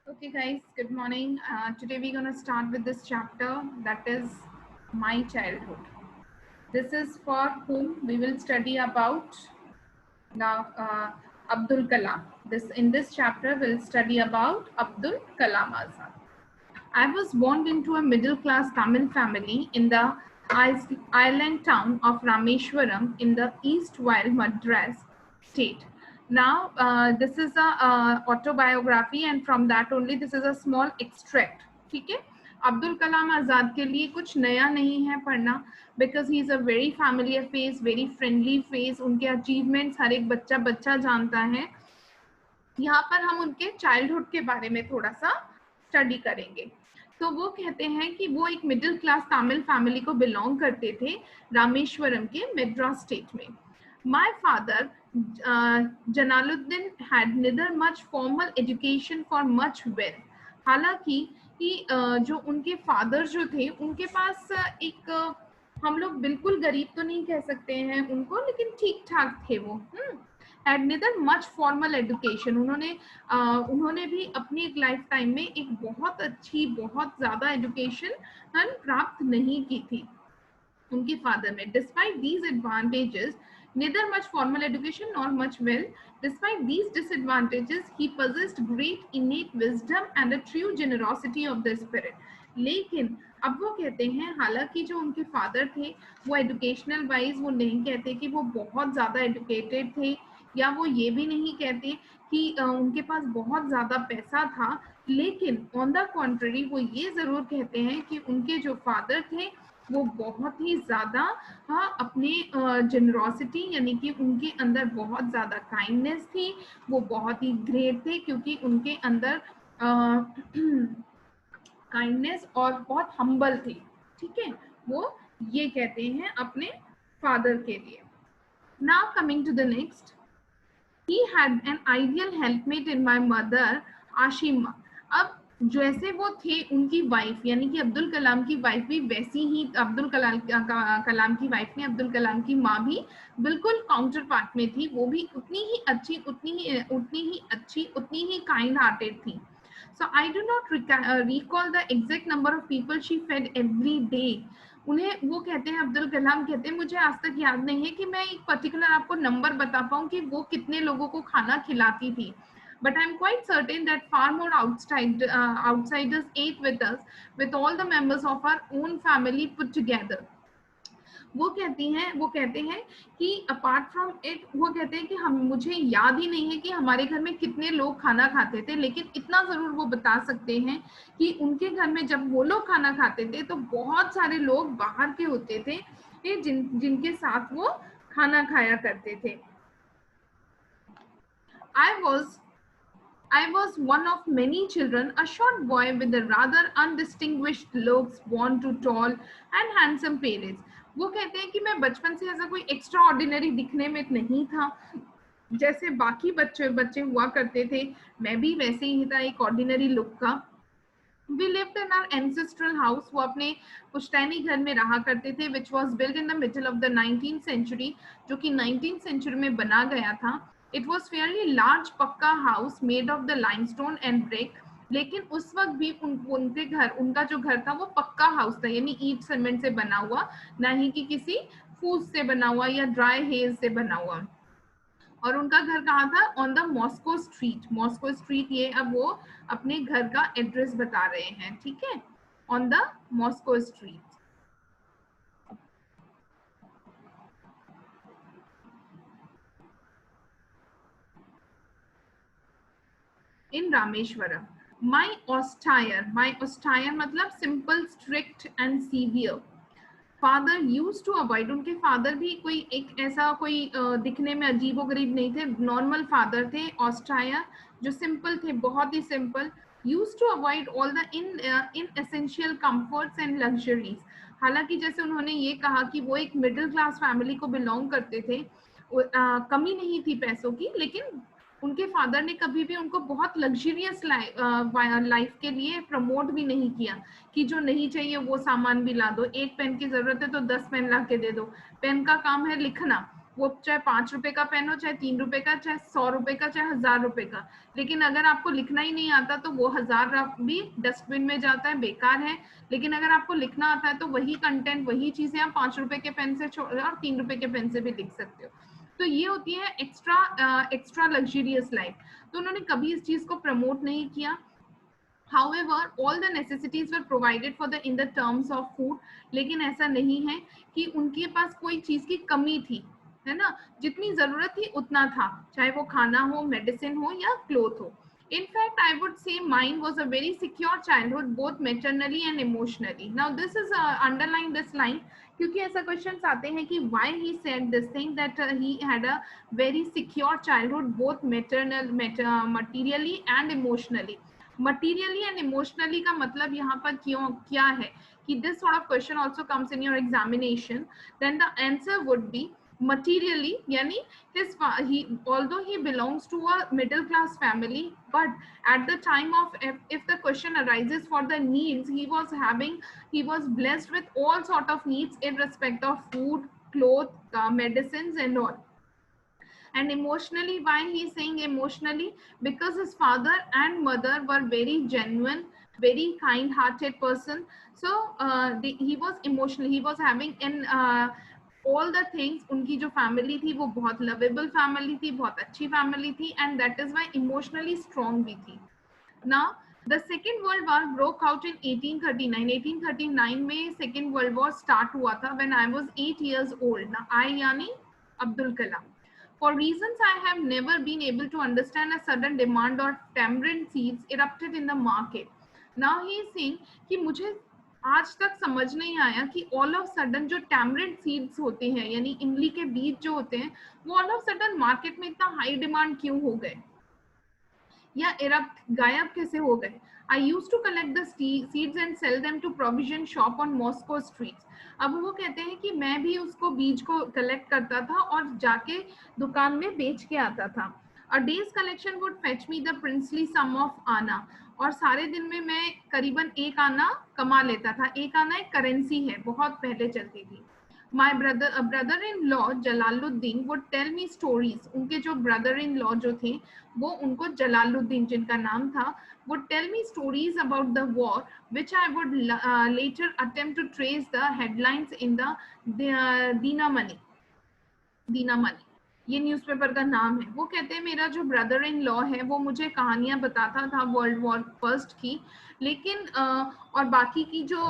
Okay, guys, good morning. Today we're going to start with this chapter that is My Childhood. This is for whom we will study about now Abdul Kalam. In this chapter we'll study about Abdul Kalam Azad. I was born into a middle class Tamil family in the island town of Rameshwaram in the East Wild Madras state. Now, this is a autobiography, and from that only this is a small extract. ठीक है, अब्दुल कलाम आज़ाद के लिए कुछ नया नहीं है पढ़ना, because he is a very familiar face, very friendly face. उनके अचीवमेंट्स हर एक बच्चा बच्चा जानता है. यहाँ पर हम उनके चाइल्डहुड के बारे में थोड़ा सा स्टडी करेंगे. तो वो कहते हैं कि वो एक मिडिल क्लास तमिल फैमिली को बिलोंग करते थे, रामेश्वरम के मद्रास स्टेट में. My father Jalaluddin had neither much formal education for much wealth. हालांकि जो उनके फादर जो थे उनके पास एक हम लोग बिल्कुल गरीब तो नहीं कह सकते हैं उनको, लेकिन ठीक ठाक थे वो. Had neither much formal education. उन्होंने भी अपनी एक लाइफ टाइम में एक बहुत अच्छी, बहुत ज़्यादा एजुकेशन प्राप्त नहीं की थी उनके फादर में. Despite these advantages, neither much formal education nor much wealth, despite these disadvantages he possessed great innate wisdom and a true generosity of the spirit. लेकिन अब वो कहते हैं हालांकि जो उनके फादर थे वो एजुकेशनल वाइज वो नहीं कहते कि वो बहुत ज़्यादा एजुकेटेड थे, या वो ये भी नहीं कहते कि उनके पास बहुत ज़्यादा पैसा था, लेकिन ऑन द कॉन्ट्ररी वो ये ज़रूर कहते हैं कि उनके जो फादर थे वो बहुत ही ज़्यादा अपने जेनरोसिटी यानी कि उनके अंदर बहुत ज़्यादा काइंडनेस थी, वो बहुत ही ग्रेट थे क्योंकि उनके अंदर काइंडनेस और बहुत हम्बल थी. ठीक है, वो ये कहते हैं अपने फादर के लिए. Now coming to the next, he had an ideal helpmate in my mother Ashiamma. अब जैसे वो थे उनकी वाइफ यानी कि अब्दुल कलाम की वाइफ भी वैसी ही अब्दुल कलाम की वाइफ ने अब्दुल कलाम की माँ भी बिल्कुल काउंटर पार्ट में थी. वो भी उतनी ही अच्छी, उतनी ही काइंड हार्टेड थी. So I do not recall the exact number of people she fed every day. उन्हें वो कहते हैं, अब्दुल कलाम कहते हैं मुझे आज तक याद नहीं है कि मैं एक पर्टिकुलर आपको नंबर बता पाऊँ कि वो कितने लोगों को खाना खिलाती थी. But I'm quite certain that far more outsiders ate with us, with all the members of our own family put together. वो कहते हैं कि अपार्ट फ्रॉम इट, वो कहते हैं कि मुझे याद ही नहीं है कि हमारे घर में कितने लोग खाना खाते थे, लेकिन इतना जरूर वो बता सकते हैं कि उनके घर में जब वो लोग खाना खाते थे तो बहुत सारे लोग बाहर के होते थे जिनके साथ वो खाना खाया करते थे. I was one of many children, a short boy with a rather undistinguished looks, born to tall and handsome parents. वो कहते हैं कि मैं बचपन से ऐसा कोई एक्स्ट्रा ऑर्डिनरी दिखने में नहीं था, जैसे बाकी बच्चे हुआ करते थे, मैं भी वैसे ही था, एक ऑर्डिनरी लुक का. We lived in our ancestral house. वो अपने पुश्तैनी घर में रहा करते थे, which was built in the middle of the 19th century, जो कि 19th century में बना गया था. It was fairly large पक्का house made of the limestone and brick. लेकिन उस वक्त भी उनका जो घर था वो पक्का हाउस था, यानी ईंट सीमेंट से बना हुआ, ना ही कि किसी फूस से बना हुआ या ड्राई हेज से बना हुआ. और उनका घर कहाँ था? On the mosque street. ये अब वो अपने घर का एड्रेस बता रहे हैं. ठीक है, on the mosque street in Rameshwaram. My austere मतलब simple, strict and severe. Father used to avoid, उनके फादर भी कोई एक ऐसा कोई दिखने में अजीबो गरीब नहीं थे, नॉर्मल फादर थे, ऑस्ट्राया, जो सिंपल थे, बहुत ही simple. Used to avoid all the inessential comforts and luxuries. हालांकि जैसे उन्होंने ये कहा कि वो एक मिडिल क्लास फैमिली को बिलोंग करते थे, कमी नहीं थी पैसों की, लेकिन उनके फादर ने कभी भी उनको बहुत लग्जरियस लाइफ के लिए प्रमोट भी नहीं किया कि जो नहीं चाहिए वो सामान भी ला दो, एक पेन की जरूरत है तो 10 पेन ला के दे दो, पेन का काम है लिखना, वो चाहे 5 रुपए का पेन हो, चाहे 3 रुपए का, चाहे 100 रुपए का, चाहे 1000 रुपए का। लेकिन अगर आपको लिखना ही नहीं आता तो वो 1000 भी डस्टबिन में जाता है, बेकार है। लेकिन अगर आपको लिखना आता है तो वही कंटेंट, वही चीजें आप 5 रुपए के पेन से और 3 रुपए के पेन से भी लिख सकते हो। तो ये होती है एक्स्ट्रा लग्जरियस लाइफ। तो उन्होंने कभी इस चीज को प्रमोट नहीं किया। However, all the necessities were provided for the in the terms of food. लेकिन ऐसा नहीं है कि उनके पास कोई चीज की कमी थी, है ना। जितनी जरूरत थी उतना था, चाहे वो खाना हो, मेडिसिन हो या क्लोथ हो। In fact, I would say mine was a very secure childhood, both maternally and emotionally. Now, this is underline this line क्योंकि ऐसा क्वेश्चंस आते हैं कि why he said this thing that he had a very secure childhood, both materially and emotionally. Materially and emotionally का मतलब यहाँ पर क्यों क्या है कि this sort of question also comes in your examination. Then the answer would be materially, yani he, although he belongs to a middle class family, but at the time of if the question arises for the needs, he was blessed with all sort of needs in respect of food, clothes, medicines and all. And emotionally, why he's saying emotionally? Because his father and mother were very genuine, very kind hearted person. So he was emotional, he was having in all the things. उनकी जो family थी वो बहुत lovable family थी, बहुत अच्छी family थी, and that is why emotionally strong भी थी. Now the second world war broke out in 1839. 1839 में second world war start हुआ था when I was 8 years old. Now I यानी Abdul Kalam. For reasons I have never been able to understand, a sudden demand of tamarind seeds erupted in the market. Now he is saying कि मुझे आज तक समझ नहीं आया कि all of sudden जो tamarind seeds होते हैं, यानी इमली के बीज जो होते हैं, वो all of sudden market में इतना high demand क्यों हो गए या इरप्ट गायब कैसे हो गए. I used to collect the seeds and sell them to provision shop on Moscow streets. अब वो कहते हैं कि मैं भी उसको बीज को कलेक्ट करता था और जाके दुकान में बेच के आता था. A day's collection would fetch me the princely sum of आना. और सारे दिन में मैं करीबन 1 आना कमा लेता था. 1 आना एक करेंसी है, बहुत पहले चलती थी. My brother-in-law Jalaluddin would tell me stories. उनके जो brother-in-law जो थे वो उनको जलालुद्दीन जिनका नाम था would tell me stories about the war, which I would later attempt to trace the headlines in the Dinamani. ये न्यूज़पेपर का नाम है. वो कहते हैं मेरा जो ब्रदर इन लॉ है वो मुझे कहानियां बताता था वर्ल्ड वॉर फर्स्ट की, लेकिन और बाकी की जो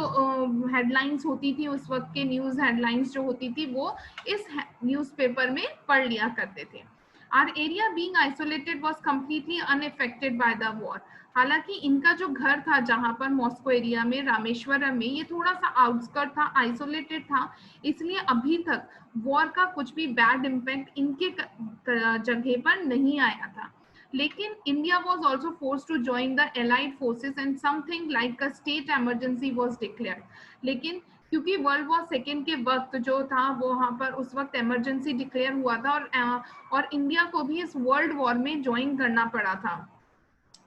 हेडलाइंस होती थी उस वक्त के न्यूज़ हेडलाइंस जो होती थी वो इस न्यूज़पेपर में पढ़ लिया करते थे. Our area being isolated was completely unaffected by the war. हालांकि इनका जो घर था जहां पर मॉस्को एरिया में रामेश्वरम में, ये थोड़ा सा आउटस्कर्ट था, आइसोलेटेड था, इसलिए अभी तक वॉर का कुछ भी बैड इम्पैक्ट इनके जगह पर नहीं आया था. लेकिन India was also forced to join the allied forces and something like a state emergency was declared. लेकिन क्योंकि वर्ल्ड वॉर सेकेंड के वक्त जो था वो वहां पर उस वक्त इमरजेंसी डिक्लेयर हुआ था और इंडिया को भी इस वर्ल्ड वॉर में ज्वाइन करना पड़ा था,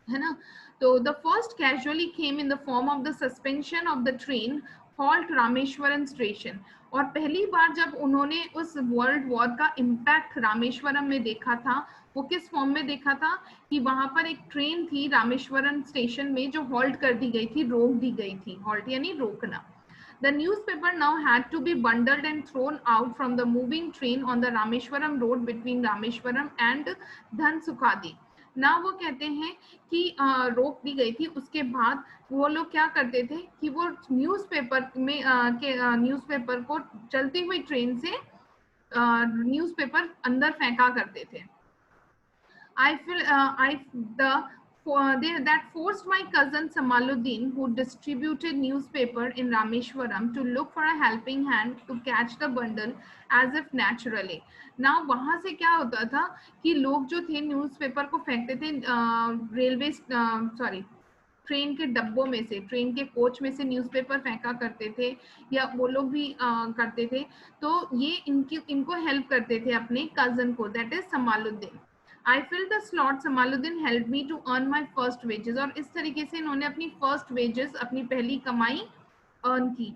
है ना. तो the first casually came in the form of the suspension of the train halt Rameswaram station. और पहली बार जब उन्होंने उस वर्ल्ड वॉर का इम्पैक्ट रामेश्वरम में देखा था, वो किस फॉर्म में देखा था कि वहां पर एक ट्रेन थी रामेश्वरम स्टेशन में जो हॉल्ट कर दी गई थी, रोक दी गई थी. हॉल्ट यानी रोकना. The newspaper now had to be bundled and thrown out from the moving train on the Rameshwaram road between Rameshwaram and Dhansukhadi. ना वो कहते हैं कि रोक दी गई थी. उसके बाद वो लोग क्या करते थे कि वो न्यूज़पेपर में न्यूज़पेपर को चलती हुई ट्रेन से न्यूज़पेपर अंदर फेंका करते थे. That forced my cousin Samaluddin, who distributed newspaper in Rameshwaram, to look for a helping hand to catch the bundle as if naturally. Now वहाँ से क्या होता था कि लोग जो थे न्यूज़पेपर को फेंकते थे रेलवे ट्रेन के डब्बों में से, ट्रेन के कोच में से न्यूज़पेपर फेंका करते थे, या वो लोग भी करते थे. तो ये इनको हेल्प करते थे अपने कजन को, that is Samaluddin. I filled the slot. Samaluddin helped me to earn my first wages. और इस तरीके से इन्होंने अपनी first wages, अपनी पहली कमाई earn की.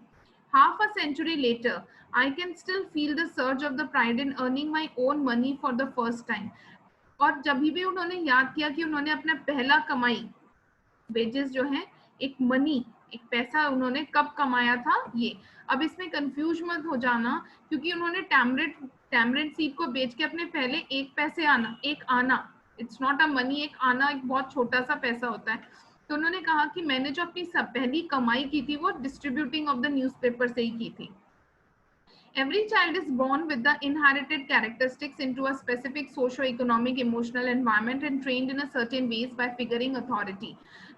Half a century later, I can still feel the surge of the pride in earning my own money for the first time. और जब भी उन्होंने याद किया कि उन्होंने अपना पहला कमाई, वेजेस जो है, एक मनी, एक पैसा उन्होंने कब कमाया था ये। अब इसमें कंफ्यूज मत हो जाना, क्योंकि उन्होंने टैमरिंड सीड को बेच के अपने पहले एक आना, इट्स नॉट अ मनी, एक आना एक बहुत छोटा सा पैसा होता है। तो उन्होंने कहा कि मैंने जो अपनी पहली कमाई की थी वो डिस्ट्रीब्यूटिंग ऑफ द न्यूज़पेपर से ही की थी। Every child is born with the inherited characteristics into a specific socio-economic, emotional environment and trained in a certain ways by figuring authority.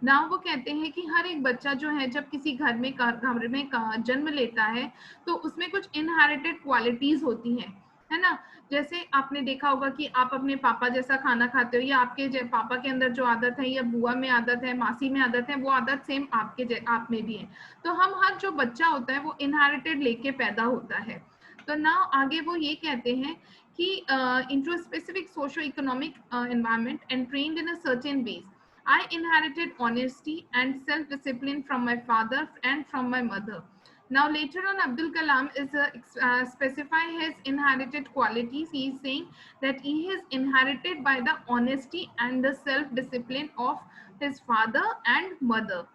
Now वो कहते हैं कि हर एक बच्चा जो है जब किसी घर में जन्म लेता है तो उसमें कुछ inherited qualities होती हैं, है ना। जैसे आपने देखा होगा कि आप अपने पापा जैसा खाना खाते हो, या आपके पापा के अंदर जो आदत है, या बुआ में आदत है, मासी में आदत है, वो आदत सेम आप में भी है। तो हम हर जो बच्चा होता है वो इनहेरिटेड लेके पैदा होता है। तो ना आगे वो ये कहते हैं कि into a specific socio-economic environment and trained in a certain ways. I inherited honesty and self-discipline from my father and from my mother. Now later on, Abdul Kalam is specify his inherited qualities. He is saying that he is inherited by the honesty and the self-discipline of his father and mother.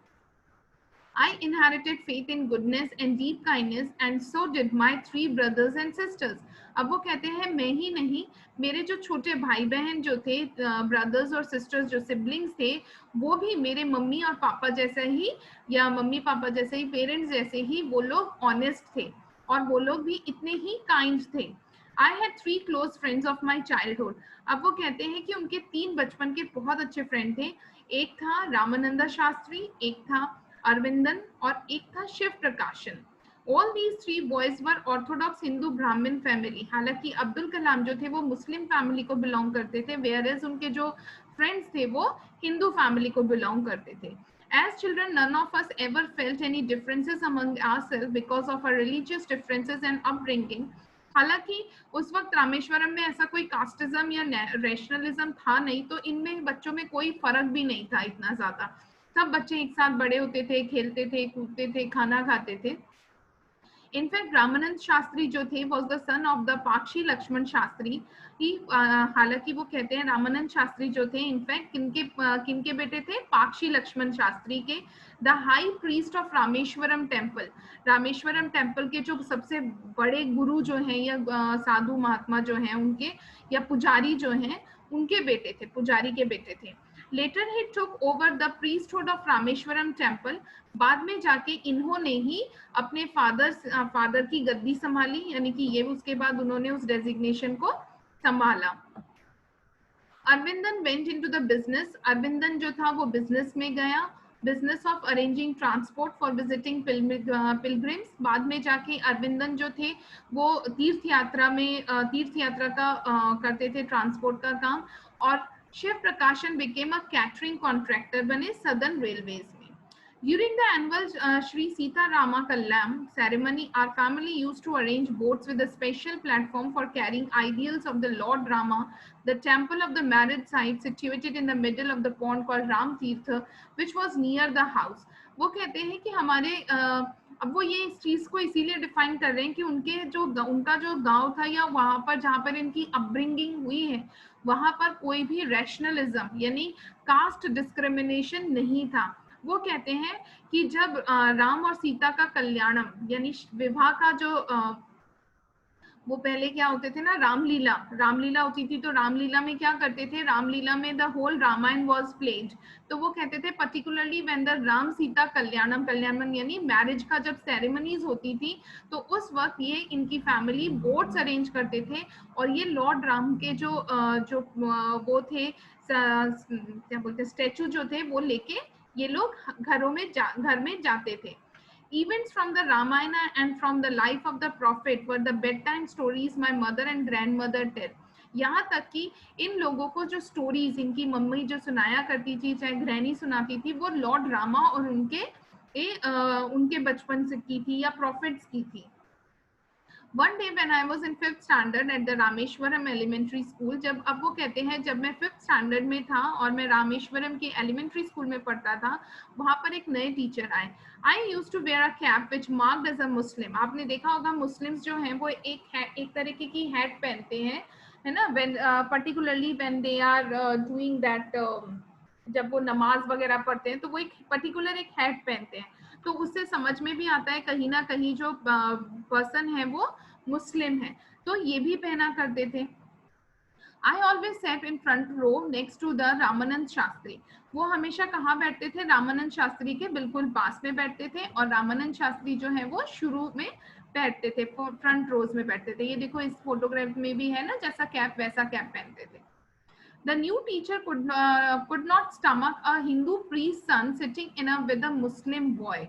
I inherited faith in goodness and deep kindness, and so did my 3 brothers and sisters. अब वो कहते हैं मैं ही नहीं, मेरे जो छोटे भाई बहन जो थे, ब्रदर्स और सिस्टर्स जो सिबलिंग्स थे, वो भी मेरे मम्मी और पापा जैसा ही, या मम्मी पापा जैसे ही, पेरेंट्स जैसे ही वो लोग ऑनेस्ट थे, और वो लोग भी इतने ही काइंड थे। I had 3 close friends of my childhood. अब वो कहते हैं कि उनके 3 बचपन के बहुत अच्छे फ्रेंड थे। एक था रामानंदा शास्त्री, एक था अरविंदन, और एक था शिव प्रकाशन। All these 3 boys were Orthodox Hindu Brahmin family. हालांकि अब्दुल कलाम जो थे वो मुस्लिम फैमिली को बिलोंग करते थे, whereas उनके जो फ्रेंड्स थे वो हिंदू फैमिली को बिलोंग करते थे। As children, none of us ever felt any differences among ourselves because of our religious differences and upbringing. हालांकि उस वक्त रामेश्वरम में ऐसा कोई कास्टिज्म या रैशनलिज्म था नहीं, तो इनमें बच्चों में कोई फर्क भी नहीं था इतना ज्यादा। सब बच्चे एक साथ बड़े होते थे, खेलते थे, कूदते थे, खाना खाते थे। इनफैक्ट रामानंद शास्त्री जो थे was the son of the Pakshi Lakshman Shastri. हालांकि वो कहते हैं रामानंद शास्त्री जो थे इनफैक्ट किनके बेटे थे, पाक्षी लक्ष्मण शास्त्री के, the high priest of Rameswaram temple. Rameswaram temple के जो सबसे बड़े गुरु जो हैं, या साधु महात्मा जो हैं उनके, या पुजारी जो हैं, उनके बेटे थे, पुजारी के बेटे थे। Later he took over the priesthood of Rameshwaram temple. बाद में जाके इन्होंने ही अपने फादर की गद्दी संभाली, यानी कि ये उसके बाद उन्होंने उस डेजिग्नेशन को संभाला। Aravindan went into the business. Aravindan जो था वो बिजनेस में गया, business of arranging transport for visiting pilgrims. बाद में जाके अरविंदन जो थे वो तीर्थ यात्रा का करते थे, ट्रांसपोर्ट का काम। और शिव प्रकाशन became a catering contractor बने सदर्न रेलवेज में। During the annual Sri Sita Rama Kallam ceremony, our family used to arrange boats with a special platform for carrying ideals of the Lord Rama. The temple of the marriage site situated in the middle of the pond called Ram Tirtha, which was near the house. वो कहते हैं कि हमारे अब वो ये इस चीज को इसीलिए डिफाइन कर रहे हैं कि उनका जो गांव था, या वहां पर जहां पर इनकी अपब्रिंगिंग हुई है, वहां पर कोई भी रैशनलिज्म यानी कास्ट डिस्क्रिमिनेशन नहीं था। वो कहते हैं कि जब राम और सीता का कल्याणम यानी विवाह का जो वो पहले क्या होते थे ना, रामलीला होती थी, तो रामलीला में क्या करते थे, रामलीला में the whole Ramayana was played. तो वो कहते थे particularly when the Ram Sita Kalyanam यानी मैरिज का जब सेरेमनीज होती थी, तो उस वक्त ये इनकी फैमिली बोट्स अरेंज करते थे, और ये लॉर्ड राम के जो वो थे, क्या बोलते, स्टैचू जो थे, वो लेके ये लोग घर में जाते थे। Events from the Ramayana and from the life of the prophet were the bedtime stories my mother and grandmother tell. यहाँ तक कि इन लोगों को जो स्टोरीज इनकी मम्मी जो सुनाया करती थी, चाहे ग्रैनी सुनाती थी, वो लॉर्ड रामा और उनके बचपन से की थी, या प्रॉफिट्स की थी। One day when I was in 5th standard at the Rameswaram elementary school, जब अब वो कहते हैं जब मैं 5th स्टैंडर्ड में था और मैं रामेश्वरम की एलिमेंट्री स्कूल में पढ़ता था, वहां पर एक नए टीचर आए. I used to wear a cap which marked as a Muslim. आपने देखा होगा मुस्लिम्स जो हैं वो एक तरीके की हैट पहनते हैं, है ना, when particularly when they are doing that, जब वो नमाज वगैरह पढ़ते हैं तो वो एक पर्टिकुलर एक हैट पहनते हैं. तो उससे समझ में भी आता है कहीं ना कहीं जो पर्सन है वो मुस्लिम है. तो ये भी पहना करते थे. I always sat in front row next to the Ramanand Shastri. वो हमेशा कहाँ बैठते थे? रामानंद शास्त्री के बिल्कुल पास में बैठते थे, और रामानंद शास्त्री जो है वो शुरू में बैठते थे, फ्रंट रोज में बैठते थे. ये देखो इस फोटोग्राफ में भी है ना, जैसा कैप वैसा कैप पहनते थे. The new teacher could not stomach a Hindu priest's son sitting in a with a Muslim boy.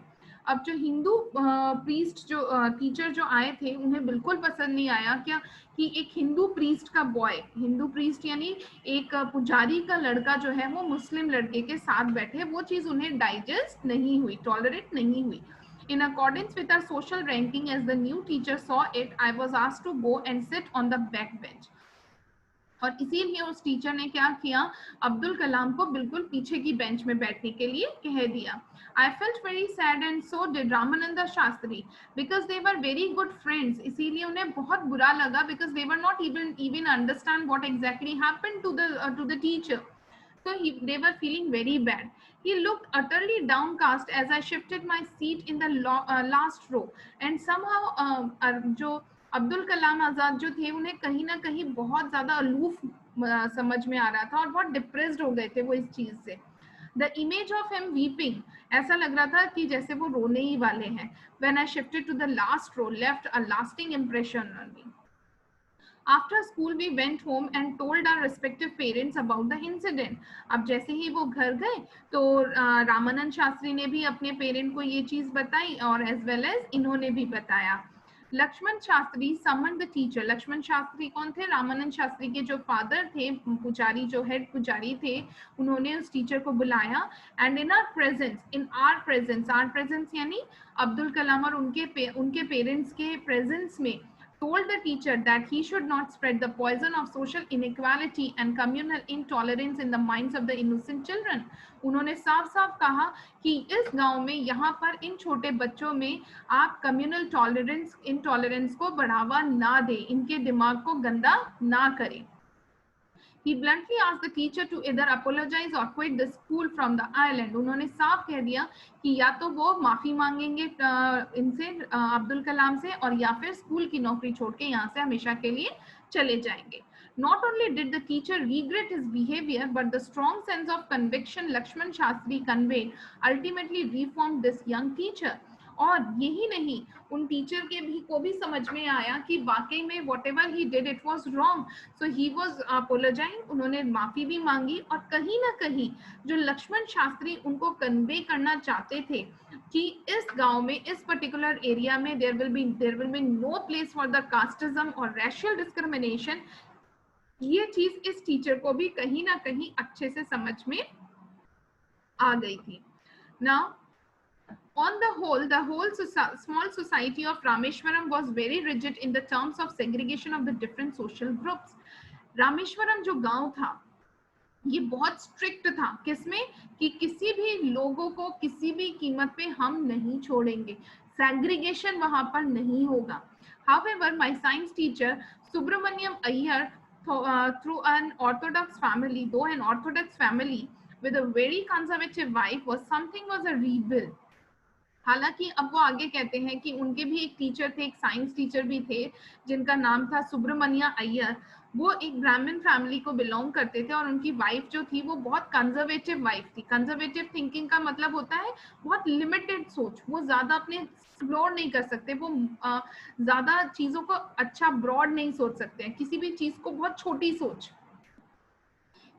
अब जो हिंदू प्रीस्ट जो टीचर जो आए थे उन्हें बिल्कुल पसंद नहीं आया क्या कि एक हिंदू प्रीस्ट का बॉय, हिंदू प्रीस्ट यानी एक पुजारी का लड़का जो है वो मुस्लिम लड़के के साथ बैठे. वो चीज उन्हें डाइजेस्ट नहीं हुई, टॉलरेट नहीं हुई. In accordance with our social ranking, as the new teacher saw it, I was asked to go and sit on the back bench. और इसीलिए उस टीचर ने क्या किया, अब्दुल कलाम को बिल्कुल पीछे की बेंच में बैठने के लिए कह दिया. I felt very sad and so did Ramanand Shastri because they were very good friends. इसीलिए उन्हें बहुत बुरा लगा because they were not even understand what exactly happened to the teacher. So they were feeling very bad. He looked utterly downcast as I shifted my seat in the last row. And somehow जो अब्दुल कलाम आजाद जो थे उन्हें कहीं ना कहीं बहुत ज्यादा aloof समझ में आ रहा था और बहुत डिप्रेस्ड हो गए थे वो इस चीज से. The image of him weeping, ऐसा लग रहा था कि जैसे वो रोने ही वाले हैं. When I shifted to the last row left a lasting impression on me. After school we went home and told our respective parents about the incident. अब जैसे ही वो घर गए तो रामानंद शास्त्री ने भी अपने पेरेंट को ये चीज बताई और एज वेल एज इन्होंने भी बताया. Lakshman Shastri summoned the teacher. Lakshman Shastri कौन थे? रामानंद शास्त्री के जो फादर थे, पुजारी, जो हेड पुजारी थे, उन्होंने उस टीचर को बुलाया. एंड इन आर प्रेजेंस यानी अब्दुल कलाम और उनके पेरेंट्स के प्रेजेंस में told the teacher that he should not spread the poison of social inequality and communal intolerance in the minds of the innocent children. उन्होंने साफ साफ कहा कि इस गांव में यहाँ पर इन छोटे बच्चों में आप कम्युनल इंटॉलरेंस को बढ़ावा ना दें, इनके दिमाग को गंदा ना करें. He bluntly asked the teacher to either apologize or quit the school from the island. उन्होंने साफ कह दिया कि या तो वो माफी मांगेंगे इनसे, अब्दुल कलाम से, और या फिर स्कूल की नौकरी छोड़ के यहाँ से हमेशा के लिए चले जाएंगे. Not only did the teacher regret his behavior, but the strong sense of conviction Lakshman Shastri conveyed ultimately reformed this young teacher. और यही नहीं, उन टीचर के भी को भी समझ में आया कि वाकई में whatever he did it was wrong. So he was apologizing, उन्होंने माफी भी मांगी. और कहीं ना कहीं जो लक्ष्मण शास्त्री उनको कन्वे करना चाहते थे कि इस गांव में, इस पर्टिकुलर एरिया में there will be no place for the casteism or racial discrimination, ये चीज इस टीचर को भी कहीं ना कहीं अच्छे से समझ में आ गई थी. Now on the whole small society of Rameshwaram was very rigid in the terms of segregation of the different social groups. Rameswaram जो गांव था ये बहुत स्ट्रिक्ट था किसमें, कि किसी भी लोगों को किसी भी कीमत पे हम नहीं छोड़ेंगे, सेग्रीगेशन वहां पर नहीं होगा. However, my science teacher Subramaniam Iyer, through an orthodox family with a very conservative wife, was a rebel. हालांकि अब वो आगे कहते हैं कि उनके भी एक टीचर थे, एक साइंस टीचर भी थे जिनका नाम था सुब्रमण्या अय्यर. वो एक ब्राह्मण फैमिली को बिलोंग करते थे और उनकी वाइफ जो थी वो बहुत कंजर्वेटिव वाइफ थी. कंजर्वेटिव थिंकिंग का मतलब होता है बहुत लिमिटेड सोच, वो ज्यादा अपने एक्सप्लोर नहीं कर सकते, वो ज्यादा चीजों को अच्छा ब्रॉड नहीं सोच सकते हैं, किसी भी चीज को बहुत छोटी सोच.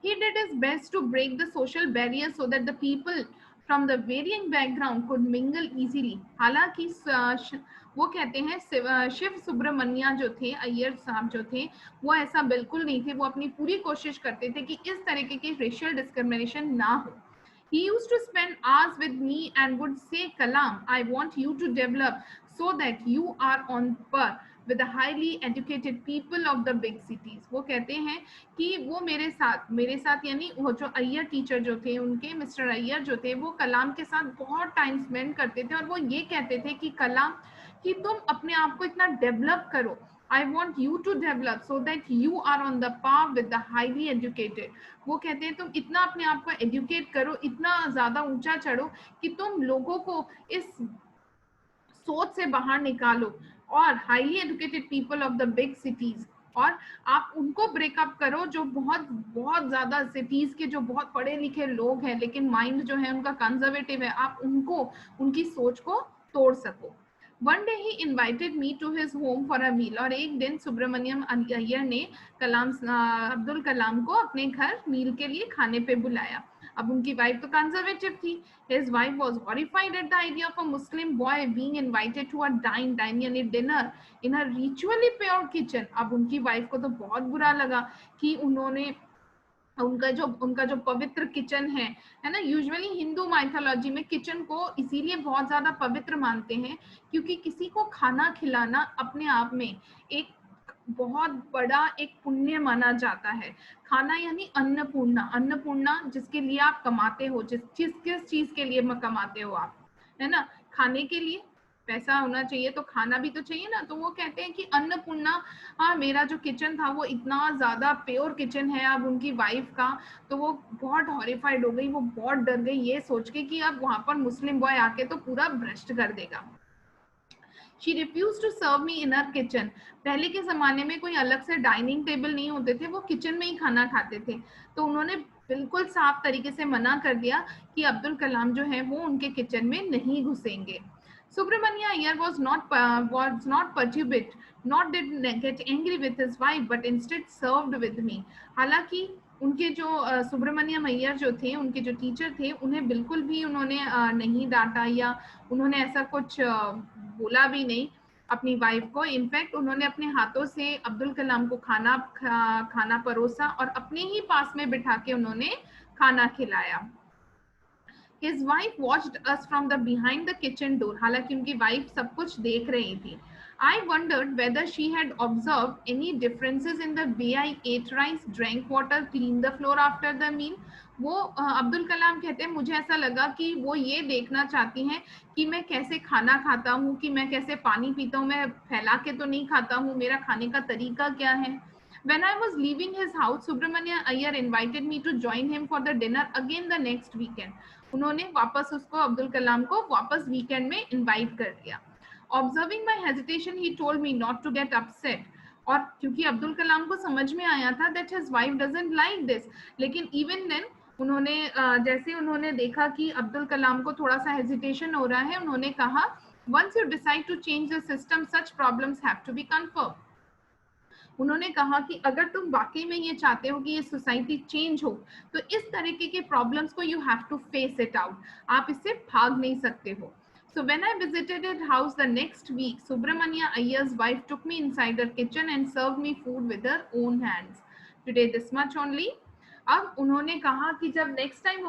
He did his best to break the social barriers so that the people from the varying background could mingle easily. हालांकि वो कहते हैं शिव सुब्रमण्या जो थे, अय्यर साहब जो थे, वो ऐसा बिल्कुल नहीं थे. वो अपनी पूरी कोशिश करते थे कि इस तरीके की रेशियल डिस्क्रिमिनेशन ना हो. He used to spend hours with me and would say, Kalam, I want you to develop so that you are on par with the highly educated people of the big cities. वो कहते हैं कि वो मेरे साथ यानी वो जो अय्यर टीचर जो थे उनके मिस्टर अय्यर जो थे वो कलाम के साथ बहुत टाइम स्पेंड करते थे और वो ये कहते थे कि कलाम कि तुम अपने आप को इतना डेवलप करो, I want you to develop so that you are on the par with the highly educated. वो कहते हैं तुम इतना अपने आप को एजुकेट करो, इतना ज्यादा ऊंचा चढ़ो कि तुम लोगों को इस सोच से बाहर निकालो और highly educated people of the big cities, और आप उनको ब्रेकअप करो जो बहुत बहुत ज्यादा सिटीज के जो बहुत पढ़े लिखे लोग हैं लेकिन माइंड जो है उनका कंजर्वेटिव है, आप उनको उनकी सोच को तोड़ सको. One day he invited me to his home for a meal. और एक दिन सुब्रमण्यम अय्यर ने अब्दुल कलाम को अपने घर मील के लिए खाने पे बुलाया. अब उनकी वाइफ तो कंजर्वेटिव थी. His wife was horrified at the idea of a Muslim boy being invited to a dine यानी dinner in a ritually pure kitchen. अब उनकी वाइफ को तो बहुत बुरा लगा कि उन्होंने उनका जो पवित्र किचन है ना. यूजुअली हिंदू माइथोलॉजी में किचन को इसीलिए बहुत ज्यादा पवित्र मानते हैं क्योंकि किसी को खाना खिलाना अपने आप में एक बहुत बड़ा एक पुण्य माना जाता है. खाना यानी अन्नपूर्णा, अन्नपूर्णा जिसके लिए आप कमाते हो, किस चीज के लिए कमाते हो आप, है ना. खाने के लिए पैसा होना चाहिए तो खाना भी तो चाहिए ना. तो वो कहते हैं कि अन्नपूर्णा, हाँ मेरा जो किचन था वो इतना ज्यादा प्योर किचन है. अब उनकी वाइफ का तो वो बहुत हॉरिफाइड हो गई, वो बहुत डर गई ये सोच के कि अब वहां पर मुस्लिम बॉय आके तो पूरा भ्रष्ट कर देगा. She refused to serve me in her kitchen. पहले के जमाने में कोई अलग से डाइनिंग टेबल नहीं होते थे, वो किचन में ही खाना खाते थे. तो उन्होंने बिल्कुल साफ तरीके से मना कर दिया कि अब्दुल कलाम जो है वो उनके किचन में नहीं घुसेंगे. Subramania Iyer was not perturbed, nor did get angry with his wife, but instead served with me. हालांकि उनके जो सुब्रमण्यम अय्यर जो थे, उनके जो टीचर थे, उन्हें बिल्कुल भी उन्होंने नहीं डांटा या उन्होंने ऐसा कुछ बोला भी नहीं अपनी वाइफ को. इनफैक्ट उन्होंने अपने हाथों से अब्दुल कलाम को खाना परोसा और अपने ही पास में बिठा के उन्होंने खाना खिलाया. His wife watched us from the behind the kitchen door. हालांकि उनकी वाइफ सब कुछ देख रही थी. I wondered whether she had observed any differences in the way I ate rice, drank water, cleaned the floor after the meal. वो अब्दुल कलाम कहते हैं मुझे ऐसा लगा कि वो ये देखना चाहती हैं कि मैं कैसे खाना खाता हूँ, कि मैं कैसे पानी पीता हूँ, मैं फैला के तो नहीं खाता हूँ, मेरा खाने का तरीका क्या है. When I was leaving his house, Subramania Iyer invited me to join him for the dinner again the next weekend. उन्होंने वापस उसको अब्दुल कलाम को वापस वीकेंड में इनवाइट कर दिया. Observing my hesitation, he told me not to get upset. और क्योंकि अब्दुल कलाम को समझ में आया था that his wife doesn't like this, लेकिन even then उन्होंने जैसे उन्होंने देखा कि अब्दुल कलाम को थोड़ा सा हेजिटेशन हो रहा है, उन्होंने कहा once you decide to change the system, such problems have to be confirmed. उन्होंने कहा कि अगर तुम वाकई में ये चाहते हो कि ये सोसाइटी चेंज हो तो इस तरीके के प्रॉब्लम्स को you have to face it out, आप इससे भाग नहीं सकते हो. So when I visited his house the next week, Subramania Iyer's wife took me inside her kitchen and served me food with her own hands. Today this much only. अब उन्होंने कहा कि जब नेक्स्ट टाइम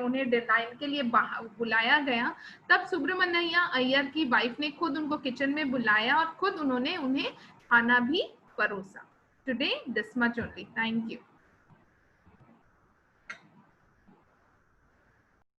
उन्हें डिनाइन के लिए बुलाया गया तब सुब्रमण्या अय्यर की वाइफ ने खुद उनको किचन में बुलाया और खुद उन्होंने उन्हें खाना भी परोसा. Today this much only. Thank you.